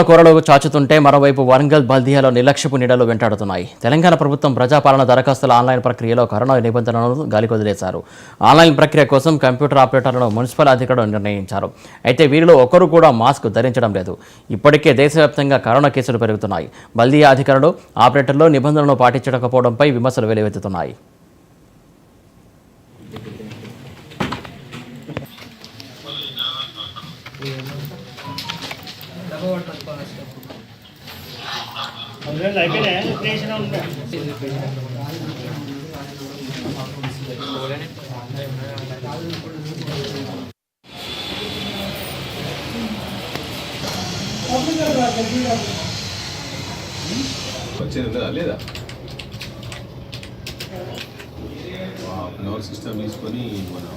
కొరలోకి చాచుతుంటే మరోవైపు వరంగల్ బల్దియాలో నిర్లక్ష్యపు నీడలు వెంటాడుతున్నాయి. తెలంగాణ ప్రభుత్వం ప్రజాపాలన దరఖాస్తుల ఆన్లైన్ ప్రక్రియలో కరోనా నిబంధనలను గాలికొదిలేశారు. ఆన్లైన్ ప్రక్రియ కోసం కంప్యూటర్ ఆపరేటర్లను మున్సిపల్ అధికారులు నిర్ణయించారు. అయితే వీరిలో ఒకరు కూడా మాస్క్ ధరించడం లేదు. ఇప్పటికే దేశవ్యాప్తంగా కరోనా కేసులు పెరుగుతున్నాయి. బల్దియా అధికారులు ఆపరేటర్లు నిబంధనలను పాటించకపోవడంపై విమర్శలు వెలువెత్తుతున్నాయి. వచ్చేదా లేదా హాఫ్ సిస్టమ్ తీసుకొని మనం